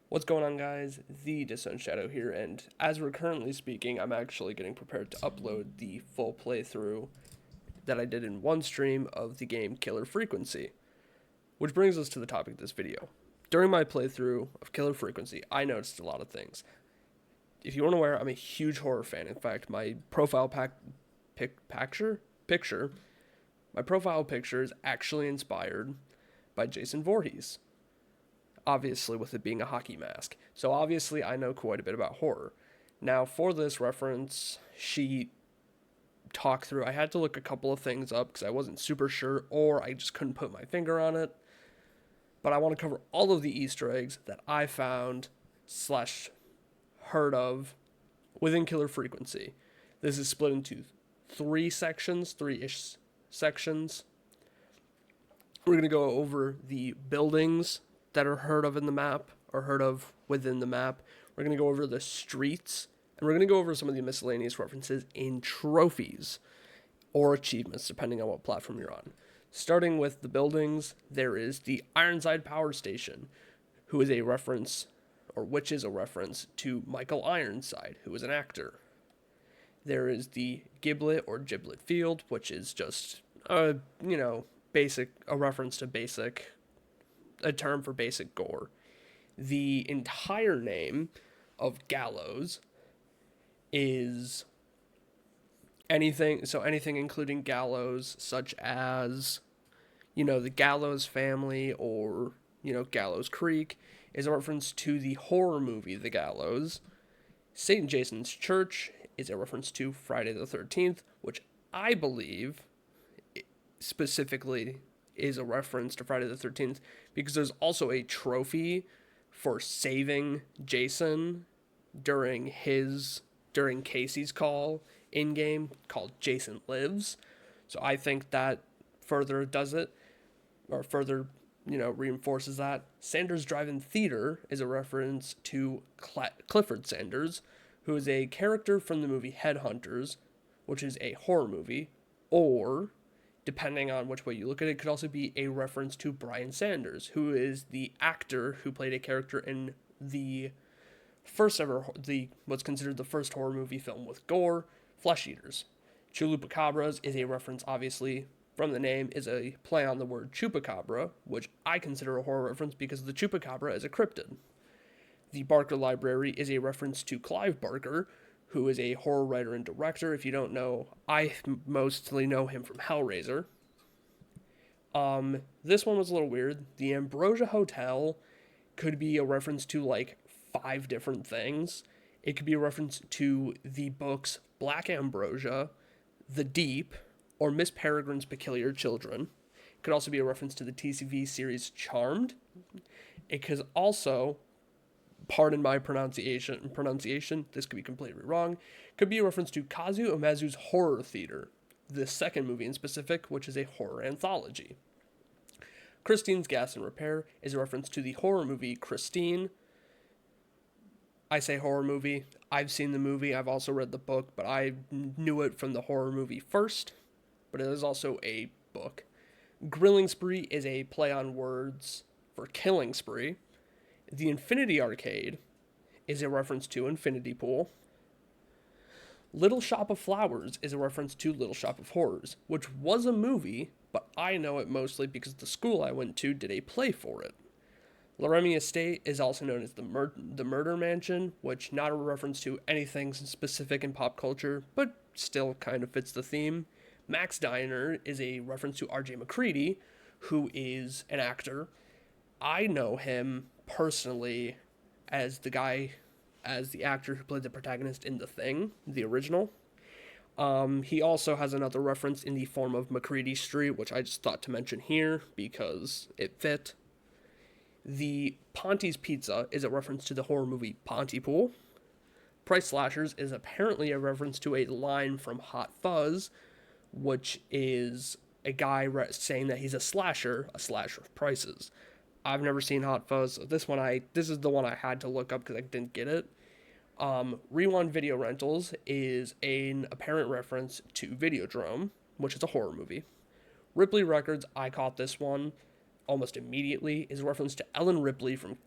What's going on, guys? The Distant Shadow here, and as we're currently speaking, I'm actually getting prepared to upload the full playthrough that I did in one stream of the game Killer Frequency, which brings us to the topic of this video. During my playthrough of Killer Frequency, I noticed a lot of things. If you weren't aware, I'm a huge horror fan. In fact, my picture, my profile picture is actually inspired by Jason Voorhees, obviously with it being a hockey mask. So obviously I know quite a bit about horror. Now for this reference sheet talk through, I had to look a couple of things up because I wasn't super sure or I just couldn't put my finger on it. But I want to cover all of the Easter eggs that I found slash heard of within Killer Frequency. This is split into three-ish sections. We're going to go over the buildings that are heard of in the map or heard of within the map. We're going to go over the streets, and we're going to go over some of the miscellaneous references in trophies or achievements, depending on what platform you're on. Starting with the buildings, there is the Ironside Power Station, who is a reference, or which is a reference to Michael Ironside, who is an actor. There is the Giblet or Giblet Field, which is just a reference to a term for basic gore. The entire name of Gallows is anything including Gallows, such as, the Gallows family or, Gallows Creek, is a reference to the horror movie The Gallows. St. Jason's Church is a reference to Friday the 13th, which I believe specifically is a reference to Friday the 13th because there's also a trophy for saving Jason during Casey's call in game called Jason Lives. So I think that further does it, or further, reinforces that. Sanders Drive-In Theater is a reference to Clifford Sanders, who is a character from the movie Headhunters, which is a horror movie, or depending on which way you look at it, could also be a reference to Brian Sanders, who is the actor who played a character in the what's considered the first horror movie film with gore, Flesh Eaters. Chupacabras is a reference, obviously, from the name, is a play on the word chupacabra, which I consider a horror reference because the chupacabra is a cryptid. The Barker Library is a reference to Clive Barker, who is a horror writer and director. If you don't know, I mostly know him from Hellraiser. This one was a little weird. The Ambrosia Hotel could be a reference to like 5 different things. It could be a reference to the books Black Ambrosia, The Deep, or Miss Peregrine's Peculiar Children. It could also be a reference to the TCV series Charmed. It could also, pardon my pronunciation, this could be completely wrong, could be a reference to Kazu Umezu's Horror Theater, the second movie in specific, which is a horror anthology. Christine's Gas and Repair is a reference to the horror movie Christine. I say horror movie. I've seen the movie. I've also read the book, but I knew it from the horror movie first. But it is also a book. Grilling Spree is a play on words for killing spree. The Infinity Arcade is a reference to Infinity Pool. Little Shop of Flowers is a reference to Little Shop of Horrors, which was a movie, but I know it mostly because the school I went to did a play for it. Laramie Estate is also known as the Murder Mansion, which not a reference to anything specific in pop culture, but still kind of fits the theme. Max Diner is a reference to R.J. McCready, who is an actor. I know him personally as the actor who played the protagonist in The Thing, the original. He also has another reference in the form of McCready Street, which I just thought to mention here because it fit. The Ponty's Pizza is a reference to the horror movie Pontypool. Price Slashers is apparently a reference to a line from Hot Fuzz, which is a guy saying that he's a slasher of prices. I've never seen Hot Fuzz. So this is the one I had to look up because I didn't get it. Rewind Video Rentals is an apparent reference to Videodrome, which is a horror movie. Ripley Records, I caught this one almost immediately, is a reference to Ellen Ripley from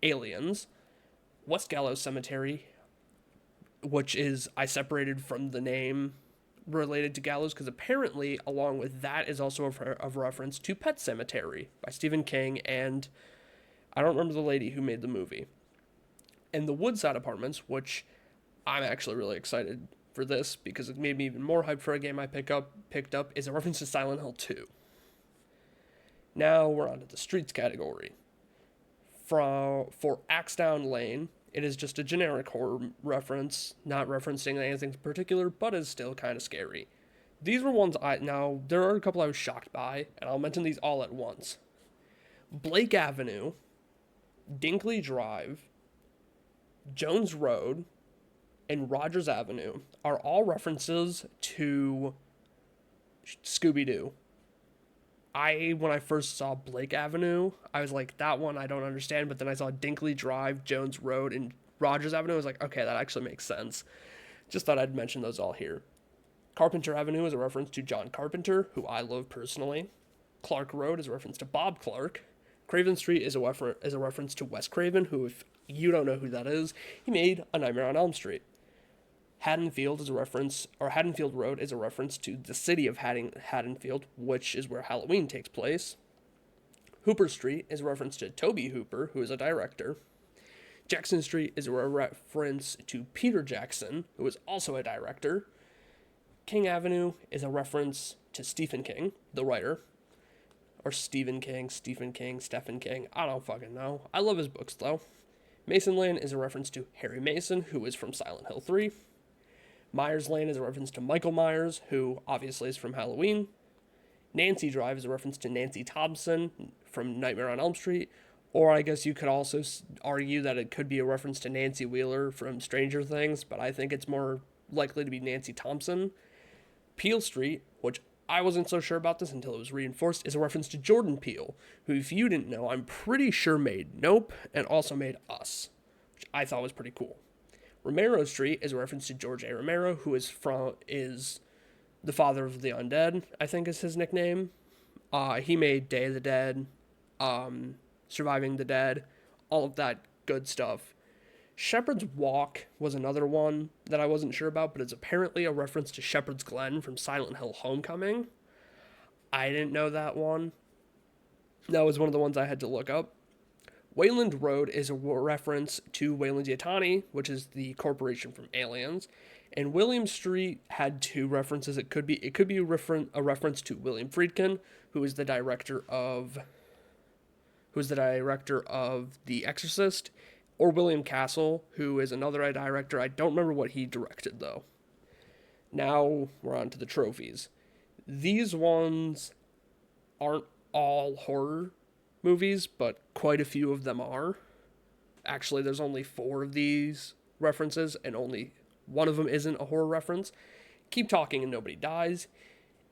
Aliens. West Gallows Cemetery, which is I separated from the name related to Gallows because apparently, along with that, is also a reference to Pet Sematary by Stephen King, and I don't remember the lady who made the movie. And the Woodside Apartments, which I'm actually really excited for this because it made me even more hyped for a game I picked up, is a reference to Silent Hill 2. Now we're on to the streets category. For Axedown Lane, it is just a generic horror reference, not referencing anything in particular, but is still kind of scary. These were ones now, there are a couple I was shocked by, and I'll mention these all at once. Blake Avenue, Dinkley Drive, Jones Road, and Rogers Avenue are all references to Scooby-Doo. When I first saw Blake Avenue, I was like, that one I don't understand, but then I saw Dinkley Drive, Jones Road, and Rogers Avenue. I was like, okay, that actually makes sense. Just thought I'd mention those all here. Carpenter Avenue is a reference to John Carpenter, who I love personally. Clark Road is a reference to Bob Clark. Craven Street is a reference to Wes Craven, who, if you don't know who that is, he made A Nightmare on Elm Street. Haddonfield Road is a reference to the city of Haddonfield, which is where Halloween takes place. Hooper Street is a reference to Tobe Hooper, who is a director. Jackson Street is a reference to Peter Jackson, who is also a director. King Avenue is a reference to Stephen King, the writer. Or Stephen King, Stephen King. I don't fucking know. I love his books, though. Mason Lane is a reference to Harry Mason, who is from Silent Hill 3. Myers Lane is a reference to Michael Myers, who obviously is from Halloween. Nancy Drive is a reference to Nancy Thompson from Nightmare on Elm Street. Or I guess you could also argue that it could be a reference to Nancy Wheeler from Stranger Things, but I think it's more likely to be Nancy Thompson. Peele Street, which I wasn't so sure about this until it was reinforced, is a reference to Jordan Peele, who, if you didn't know, I'm pretty sure made Nope and also made Us, which I thought was pretty cool. Romero Street is a reference to George A. Romero, who is the father of the undead, I think is his nickname. He made Day of the Dead, Surviving the Dead, all of that good stuff. Shepherd's Walk was another one that I wasn't sure about, but it's apparently a reference to Shepherd's Glen from Silent Hill Homecoming. I didn't know that one. That was one of the ones I had to look up. Wayland Road is a reference to Weyland-Yutani, which is the corporation from Aliens. And William Street had two references. It could be a reference to William Friedkin, who is the director of The Exorcist, or William Castle, who is another director. I don't remember what he directed, though. Now we're on to the trophies. These ones aren't all horror movies, but quite a few of them are. Actually, there's only 4 of these references, and only one of them isn't a horror reference. Keep Talking and Nobody Dies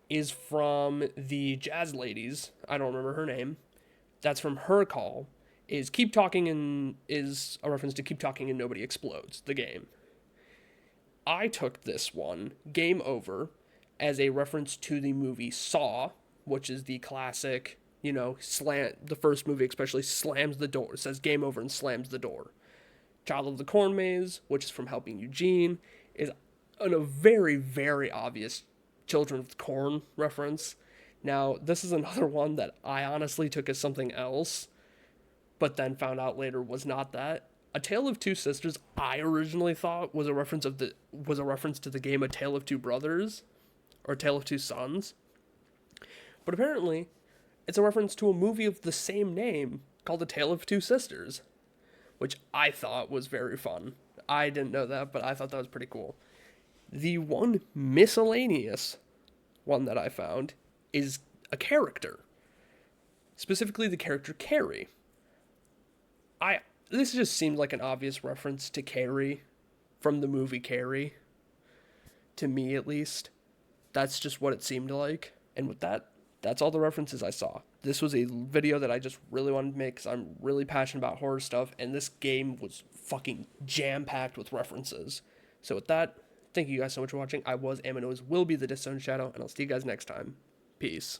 is from the Jazz Ladies. I don't remember her name. That's from Her Call. Is a reference to Keep Talking and Nobody Explodes, the game. I took this one, Game Over, as a reference to the movie Saw, which is the classic, the first movie especially slams the door, says game over and slams the door. Child of the Corn Maze, which is from Helping Eugene, is a very, very obvious Children of the Corn reference. Now, this is another one that I honestly took as something else, but then found out later was not that. A Tale of Two Sisters, I originally thought was a reference to the game A Tale of Two Brothers, or A Tale of Two Sons. But apparently, it's a reference to a movie of the same name called A Tale of Two Sisters, which I thought was very fun. I didn't know that, but I thought that was pretty cool. The one miscellaneous one that I found is a character. Specifically, the character Carrie. This just seemed like an obvious reference to Carrie from the movie Carrie. To me, at least. That's just what it seemed like. And with that, that's all the references I saw. This was a video that I just really wanted to make because I'm really passionate about horror stuff, and this game was fucking jam-packed with references. So with that, thank you guys so much for watching. I was, am, and always will be the Disowned Shadow, and I'll see you guys next time. Peace.